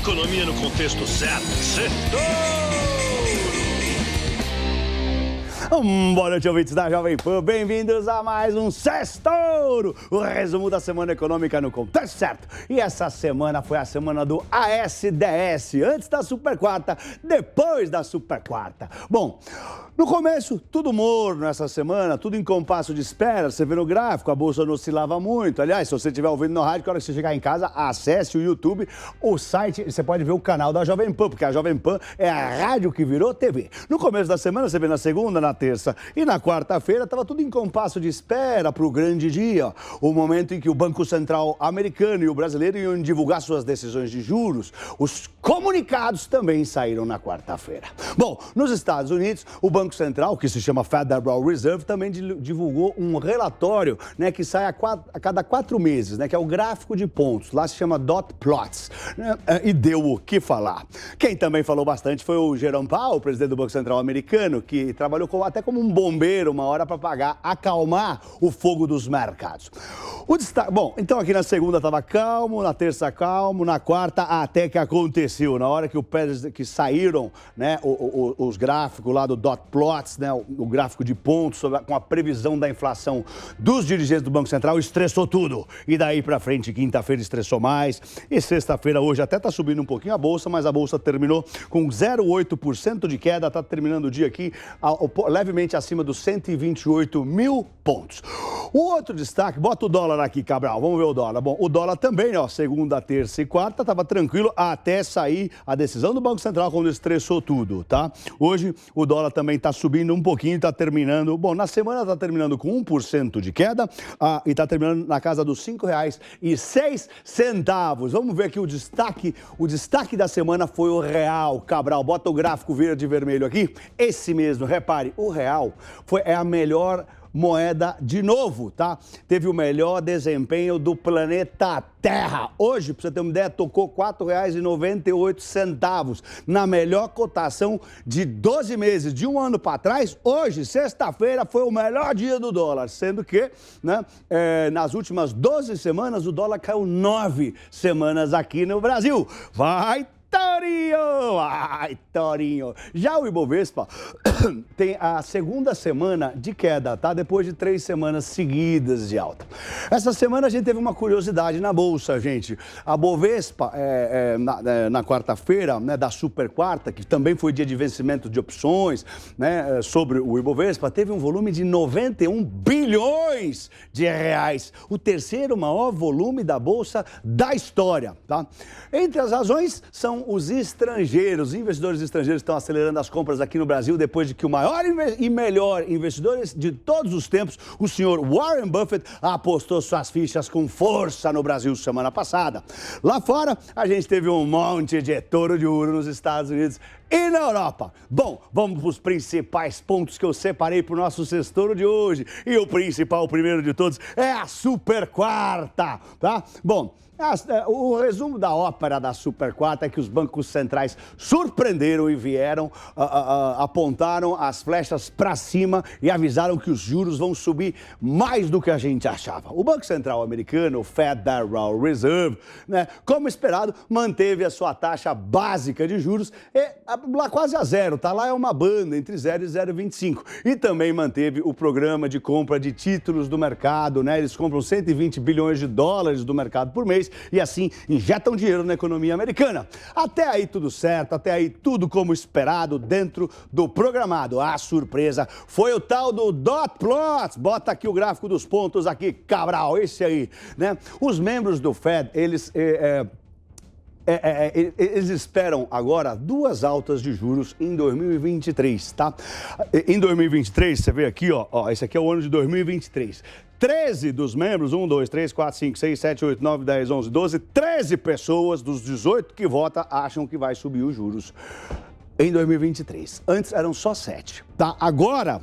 Economia no contexto certo. Boa noite, ouvintes da Jovem Pan. Bem-vindos a mais um Sextouro, o resumo da semana econômica no contexto certo. E essa semana foi a semana do ASDS, antes da Super Quarta, depois da Super Quarta. Bom, no começo, tudo morno essa semana, tudo em compasso de espera. Você vê no gráfico, a bolsa não oscilava muito. Aliás, se você estiver ouvindo no rádio, quando você chegar em casa, acesse o YouTube, o site, você pode ver o canal da Jovem Pan, porque a Jovem Pan é a rádio que virou TV. No começo da semana, você vê na segunda, na terça e na quarta-feira, estava tudo em compasso de espera para o grande dia, o momento em que o Banco Central americano e o brasileiro iam divulgar suas decisões de juros. Os comunicados também saíram na quarta-feira. Bom, nos Estados Unidos, o Banco Central, que se chama Federal Reserve, também divulgou um relatório, né, que sai a cada 4 meses, né, que é o gráfico de pontos. Lá se chama dot plots, né, e deu o que falar. Quem também falou bastante foi o Jerome Powell, presidente do Banco Central americano, que trabalhou até como um bombeiro uma hora para acalmar o fogo dos mercados. O destaque, bom, então aqui na segunda estava calmo, na terça calmo, na quarta até que aconteceu, na hora que saíram, né, os gráficos lá do dot plots, né, o gráfico de pontos com a previsão da inflação dos dirigentes do Banco Central, estressou tudo. E daí para frente, quinta-feira estressou mais, e sexta-feira hoje até está subindo um pouquinho a bolsa, mas a bolsa terminou com 0,8% de queda, está terminando o dia aqui levemente acima dos 128 mil pontos. O outro destaque, bota o dólar aqui, Cabral, vamos ver o dólar. Bom, o dólar também, ó, segunda, terça e quarta, estava tranquilo até sair a decisão do Banco Central quando estressou tudo, tá? Hoje o dólar também está subindo um pouquinho, está terminando, bom, na semana está terminando com 1% de queda e está terminando na casa dos R$ 5,06. Vamos ver aqui o destaque da semana foi o real, Cabral, bota o gráfico verde e vermelho aqui, esse mesmo, repare, o real é a melhor moeda de novo, tá? Teve o melhor desempenho do planeta Terra. Hoje, para você ter uma ideia, tocou R$ 4,98 na melhor cotação de 12 meses, de um ano para trás. Hoje, sexta-feira, foi o melhor dia do dólar, sendo que, né, nas últimas 12 semanas, o dólar caiu 9 semanas aqui no Brasil. Vai, Torinho! Ai, Torinho! Já o Ibovespa tem a segunda semana de queda, tá? Depois de 3 semanas seguidas de alta. Essa semana a gente teve uma curiosidade na Bolsa, gente. A Bovespa, na quarta-feira, né, da Super Quarta, que também foi dia de vencimento de opções, né, sobre o Ibovespa, teve um volume de 91 bilhões de reais. O terceiro maior volume da Bolsa da história, tá? Entre as razões são os estrangeiros. Os investidores estrangeiros estão acelerando as compras aqui no Brasil depois de que o maior e melhor investidor de todos os tempos, o senhor Warren Buffett, apostou suas fichas com força no Brasil semana passada. Lá fora, a gente teve um monte de touro de ouro nos Estados Unidos e na Europa. Bom, vamos para os principais pontos que eu separei para o nosso Sextouro de hoje. E o principal, o primeiro de todos, é a Super Quarta, tá? Bom, o resumo da ópera da Super Quarta é que os bancos centrais surpreenderam e vieram, apontaram as flechas para cima e avisaram que os juros vão subir mais do que a gente achava. O Banco Central americano, o Federal Reserve, né, como esperado, manteve a sua taxa básica de juros lá quase a zero, tá? Lá é uma banda entre 0 e 0,25. E também manteve o programa de compra de títulos do mercado, né? Eles compram 120 bilhões de dólares do mercado por mês e assim injetam dinheiro na economia americana. Até aí tudo certo, até aí tudo como esperado dentro do programado. A surpresa foi o tal do dot plots. Bota aqui o gráfico dos pontos aqui, Cabral, esse aí, né? Os membros do Fed, eles esperam agora 2 altas de juros em 2023, tá? Em 2023, você vê aqui, ó, esse aqui é o ano de 2023. 13 dos membros, 1, 2, 3, 4, 5, 6, 7, 8, 9, 10, 11, 12, 13 pessoas dos 18 que votam acham que vai subir os juros em 2023. Antes eram só 7, tá? Agora,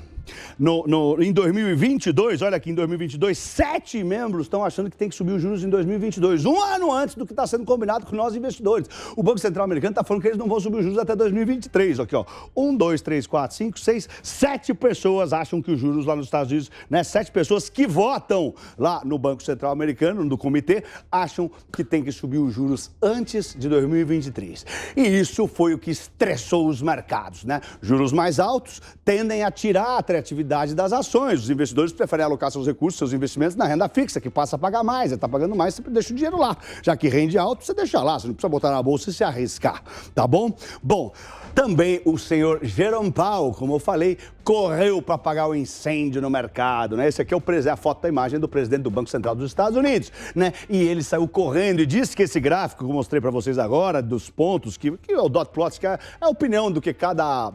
Em 2022, olha aqui, em 2022, 7 membros estão achando que tem que subir os juros em 2022, um ano antes do que está sendo combinado com nós investidores. O Banco Central americano está falando que eles não vão subir os juros até 2023. Aqui, ó, 1, 2, 3, 4, 5, 6, 7 pessoas acham que os juros lá nos Estados Unidos, né, 7 pessoas que votam lá no Banco Central americano, no comitê, acham que tem que subir os juros antes de 2023. E isso foi o que estressou os mercados, né? Juros mais altos tendem a tirar a atratividade das ações. Os investidores preferem alocar seus recursos, seus investimentos na renda fixa, que passa a pagar mais. Você está pagando mais, você deixa o dinheiro lá. Já que rende alto, você deixa lá. Você não precisa botar na bolsa e se arriscar, tá bom? Bom, também o senhor Jerome Powell, como eu falei, correu para apagar o incêndio no mercado, né? Esse aqui é a foto da imagem do presidente do Banco Central dos Estados Unidos, né? E ele saiu correndo e disse que esse gráfico que eu mostrei para vocês agora, dos pontos, que é o dot plot, que é a opinião do que cada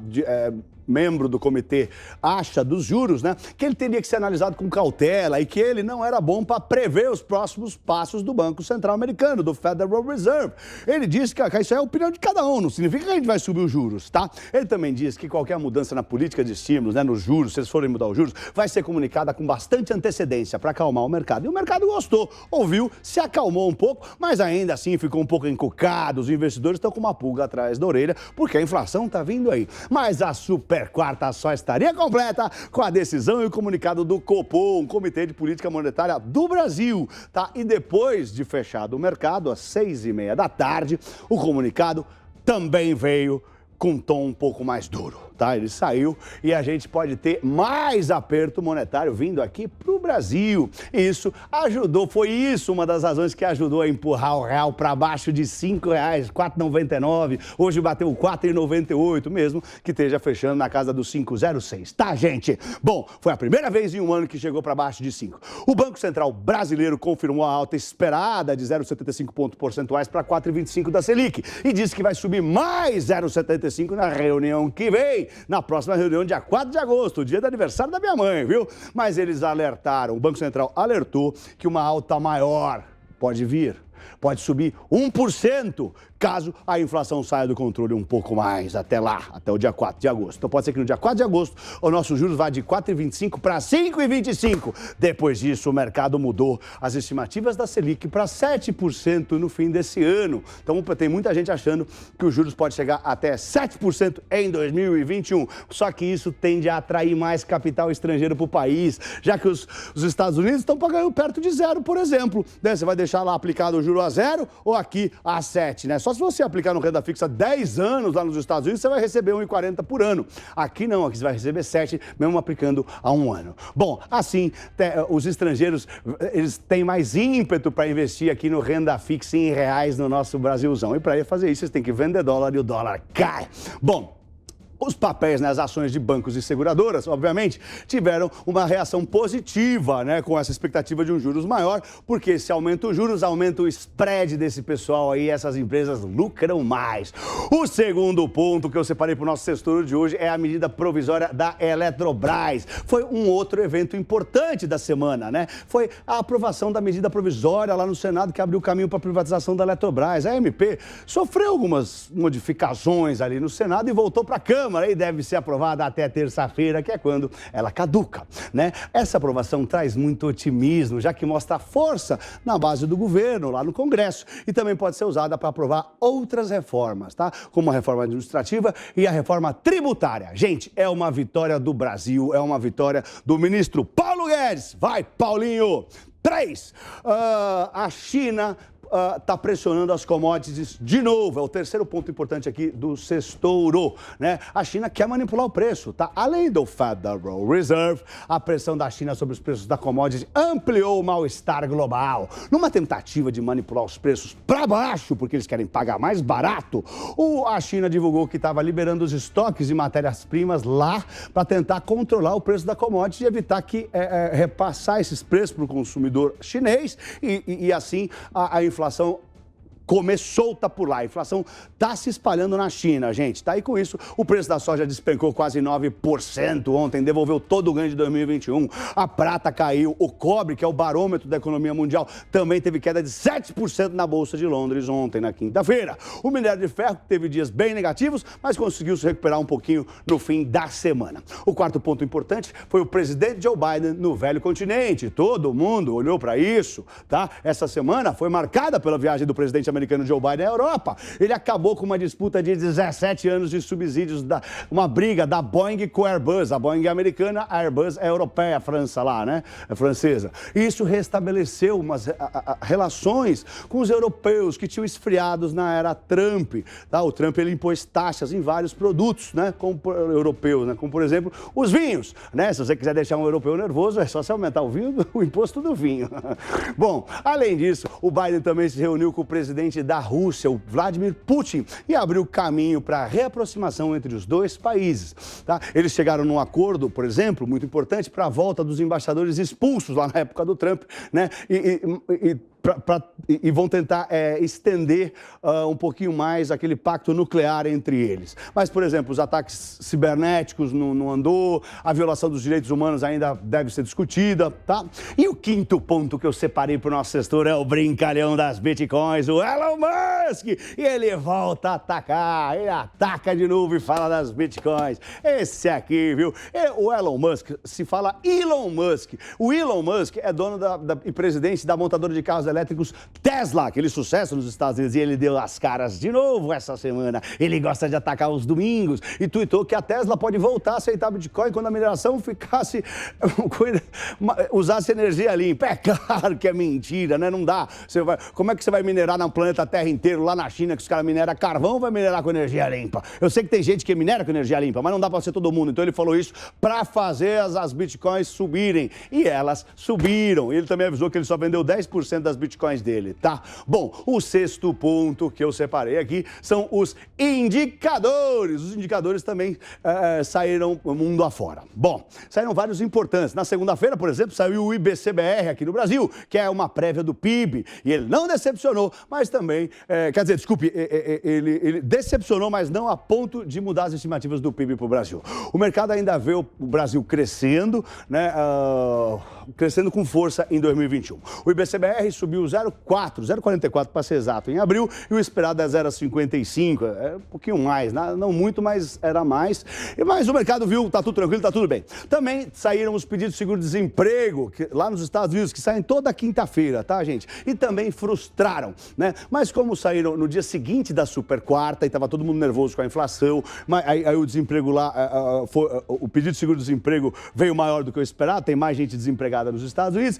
membro do comitê acha dos juros, né? Que ele teria que ser analisado com cautela e que ele não era bom para prever os próximos passos do Banco Central americano, do Federal Reserve. Ele disse que isso é a opinião de cada um, não significa que a gente vai subir os juros, tá? Ele também disse que qualquer mudança na política de estímulos, né, nos juros, se eles forem mudar os juros, vai ser comunicada com bastante antecedência para acalmar o mercado. E o mercado gostou, ouviu, se acalmou um pouco, mas ainda assim ficou um pouco encucado. Os investidores estão com uma pulga atrás da orelha, porque a inflação está vindo aí. Mas a super quarta só estaria completa com a decisão e o comunicado do Copom, Comitê de Política Monetária do Brasil, tá? E depois de fechado o mercado, às 6h30 da tarde, o comunicado também veio com um tom um pouco mais duro, tá? Ele saiu e a gente pode ter mais aperto monetário vindo aqui para o Brasil. Isso ajudou, foi isso uma das razões que ajudou a empurrar o real para baixo de R$5, 4,99. Hoje bateu 4,98, mesmo que esteja fechando na casa dos 5,06, tá, gente? Bom, foi a primeira vez em um ano que chegou para baixo de 5. O Banco Central brasileiro confirmou a alta esperada de 0,75 pontos percentuais para 4,25 da Selic e disse que vai subir mais 0,75 na reunião que vem, na próxima reunião, dia 4 de agosto, o dia do aniversário da minha mãe, viu? Mas eles alertaram, o Banco Central alertou que uma alta maior pode vir, pode subir 1%, caso a inflação saia do controle um pouco mais, até lá, até o dia 4 de agosto. Então pode ser que no dia 4 de agosto o nosso juros vá de 4,25 para 5,25. Depois disso, o mercado mudou as estimativas da Selic para 7% no fim desse ano. Então tem muita gente achando que os juros podem chegar até 7% em 2021. Só que isso tende a atrair mais capital estrangeiro para o país, já que os Estados Unidos estão pagando perto de zero, por exemplo. Você vai deixar lá aplicado o juro a 0 ou aqui a 7, né? Só se você aplicar no renda fixa 10 anos lá nos Estados Unidos, você vai receber 1,40 por ano. Aqui não, aqui você vai receber 7, mesmo aplicando a 1 ano. Bom, assim, os estrangeiros, eles têm mais ímpeto para investir aqui no renda fixa em reais no nosso Brasilzão. E para fazer isso, vocês têm que vender dólar e o dólar cai. Bom, os papéis, né, as ações de bancos e seguradoras, obviamente, tiveram uma reação positiva, né, com essa expectativa de um juros maior, porque se aumenta os juros, aumenta o spread desse pessoal aí, essas empresas lucram mais. O segundo ponto que eu separei para o nosso sexto de hoje é a medida provisória da Eletrobras. Foi um outro evento importante da semana, né? Foi a aprovação da medida provisória lá no Senado que abriu o caminho para a privatização da Eletrobras. A MP sofreu algumas modificações ali no Senado e voltou para a Câmara. E deve ser aprovada até terça-feira, que é quando ela caduca, né? Essa aprovação traz muito otimismo, já que mostra a força na base do governo, lá no Congresso, e também pode ser usada para aprovar outras reformas, tá? Como a reforma administrativa e a reforma tributária. Gente, é uma vitória do Brasil, é uma vitória do ministro Paulo Guedes. Vai, Paulinho! 3. A China está pressionando as commodities de novo. É o terceiro ponto importante aqui do Sextouro, né? A China quer manipular o preço, tá? Além do Federal Reserve, a pressão da China sobre os preços da commodity ampliou o mal-estar global. Numa tentativa de manipular os preços para baixo, porque eles querem pagar mais barato, a China divulgou que estava liberando os estoques de matérias-primas lá para tentar controlar o preço da commodity e evitar que repassar esses preços para o consumidor chinês e assim a inflação comer solta por lá. A inflação está se espalhando na China, gente. Tá aí com isso, o preço da soja despencou quase 9% ontem, devolveu todo o ganho de 2021. A prata caiu, o cobre, que é o barômetro da economia mundial, também teve queda de 7% na Bolsa de Londres ontem, na quinta-feira. O minério de ferro teve dias bem negativos, mas conseguiu se recuperar um pouquinho no fim da semana. O quarto ponto importante foi o presidente Joe Biden no velho continente. Todo mundo olhou para isso, tá? Essa semana foi marcada pela viagem do presidente americano Joe Biden à Europa. Ele acabou com uma disputa de 17 anos de subsídios, uma briga da Boeing com a Airbus. A Boeing é americana, a Airbus é europeia, a França lá, né? É francesa. Isso restabeleceu umas relações com os europeus que tinham esfriados na era Trump. Tá? O Trump ele impôs taxas em vários produtos, né? Como europeus, né? Como por exemplo os vinhos, né? Se você quiser deixar um europeu nervoso, é só você aumentar o imposto do vinho. Bom, além disso, o Biden também se reuniu com o presidente da Rússia, o Vladimir Putin, e abriu caminho para a reaproximação entre os dois países. Tá? Eles chegaram num acordo, por exemplo, muito importante, para a volta dos embaixadores expulsos lá na época do Trump, né? E vão tentar estender um pouquinho mais aquele pacto nuclear entre eles. Mas, por exemplo, os ataques cibernéticos não andou, a violação dos direitos humanos ainda deve ser discutida, tá? E o quinto ponto que eu separei para o nosso setor é o brincalhão das bitcoins, o Elon Musk. E ele volta a atacar, ele ataca de novo e fala das bitcoins. Esse aqui, viu? O Elon Musk, se fala Elon Musk. O Elon Musk é dono e presidente da montadora de carros elétricos Tesla, aquele sucesso nos Estados Unidos, e ele deu as caras de novo essa semana. Ele gosta de atacar os domingos e tuitou que a Tesla pode voltar a aceitar Bitcoin quando a mineração usasse energia limpa. É claro que é mentira, né? Não dá. Como é que você vai minerar no planeta Terra inteiro, lá na China, que os caras mineram carvão, ou vai minerar com energia limpa? Eu sei que tem gente que minera com energia limpa, mas não dá para ser todo mundo. Então ele falou isso para fazer as Bitcoins subirem. E elas subiram. Ele também avisou que ele só vendeu 10% das Bitcoins dele, tá? Bom, o sexto ponto que eu separei aqui são os indicadores. Os indicadores também saíram mundo afora. Bom, saíram vários importantes. Na segunda-feira, por exemplo, saiu o IBCBR aqui no Brasil, que é uma prévia do PIB, e ele não decepcionou, mas também, ele decepcionou, mas não a ponto de mudar as estimativas do PIB para o Brasil. O mercado ainda vê o Brasil crescendo, né? Crescendo com força em 2021. O IBCBR subiu 0,44 para ser exato, em abril, e o esperado é 0,55, um pouquinho mais, não muito, mas era mais. Mas o mercado viu, tá tudo tranquilo, tá tudo bem. Também saíram os pedidos de seguro-desemprego, lá nos Estados Unidos, que saem toda quinta-feira, tá, gente? E também frustraram, né? Mas como saíram no dia seguinte da super quarta, e estava todo mundo nervoso com a inflação, aí o desemprego lá, o pedido de seguro-desemprego veio maior do que o esperado, tem mais gente desempregada nos Estados Unidos,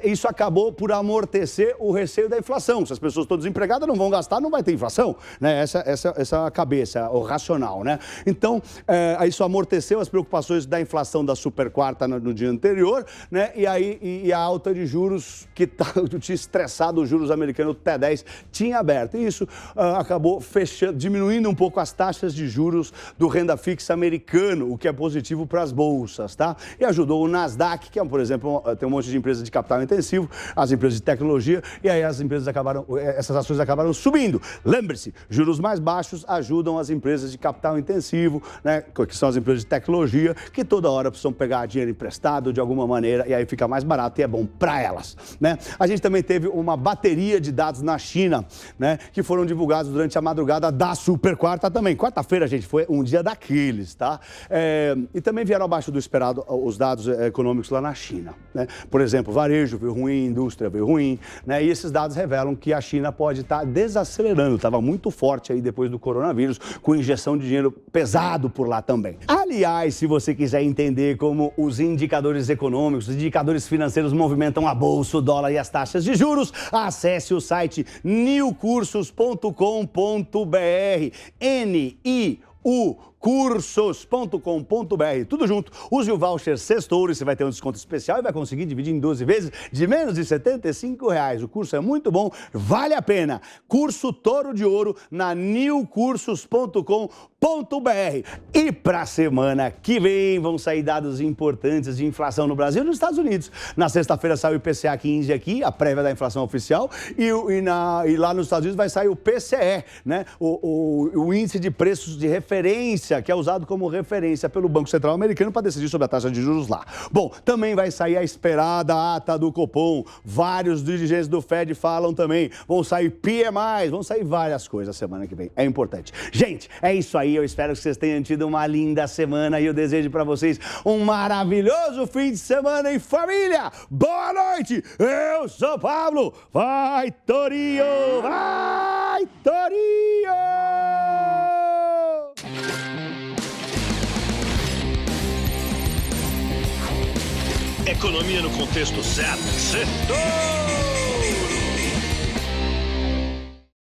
isso acabou por amortecer o receio da inflação. Se as pessoas estão desempregadas, não vão gastar, não vai ter inflação, né? Essa é a cabeça, o racional, né? Então, isso amorteceu as preocupações da inflação da super quarta no dia anterior, né? E a alta de juros que tinha estressado os juros americanos, o T10 tinha aberto. E isso acabou diminuindo um pouco as taxas de juros do renda fixa americano, o que é positivo para as bolsas, tá? E ajudou o Nasdaq, que é, por exemplo, tem um monte de empresas de capital intensivo, as empresas de tecnologia, e aí essas ações acabaram subindo. Lembre-se, juros mais baixos ajudam as empresas de capital intensivo, né, que são as empresas de tecnologia, que toda hora precisam pegar dinheiro emprestado de alguma maneira, e aí fica mais barato e é bom para elas, né? A gente também teve uma bateria de dados na China, né, que foram divulgados durante a madrugada da super quarta também. Quarta-feira, gente, foi um dia daqueles, tá? E também vieram abaixo do esperado os dados econômicos lá na China, né? Por exemplo, varejo veio ruim, indústria veio ruim, né? E esses dados revelam que a China pode estar desacelerando, estava muito forte aí depois do coronavírus, com injeção de dinheiro pesado por lá também. Aliás, se você quiser entender como os indicadores econômicos, os indicadores financeiros movimentam a bolsa, o dólar e as taxas de juros, acesse o site newcursos.com.br, NIU cursos.com.br, tudo junto. Use o voucher Sextouro e você vai ter um desconto especial e vai conseguir dividir em 12 vezes de menos de R$ 75. O curso é muito bom, vale a pena. Curso Touro de Ouro na newcursos.com.br. E para a semana que vem vão sair dados importantes de inflação no Brasil e nos Estados Unidos. Na sexta-feira sai o IPCA 15 aqui, a prévia da inflação oficial, e lá nos Estados Unidos vai sair o PCE, né? O índice de preços de referência, que é usado como referência pelo Banco Central americano para decidir sobre a taxa de juros lá. Bom, também vai sair a esperada ata do Copom, vários dirigentes do Fed falam também, vão sair PMIs, vão sair várias coisas semana que vem, é importante. Gente, é isso aí, eu espero que vocês tenham tido uma linda semana e eu desejo para vocês um maravilhoso fim de semana em família. Boa noite, eu sou o Pablo, vai Torinho, vai Torinho! Economia no contexto certo. Sextou!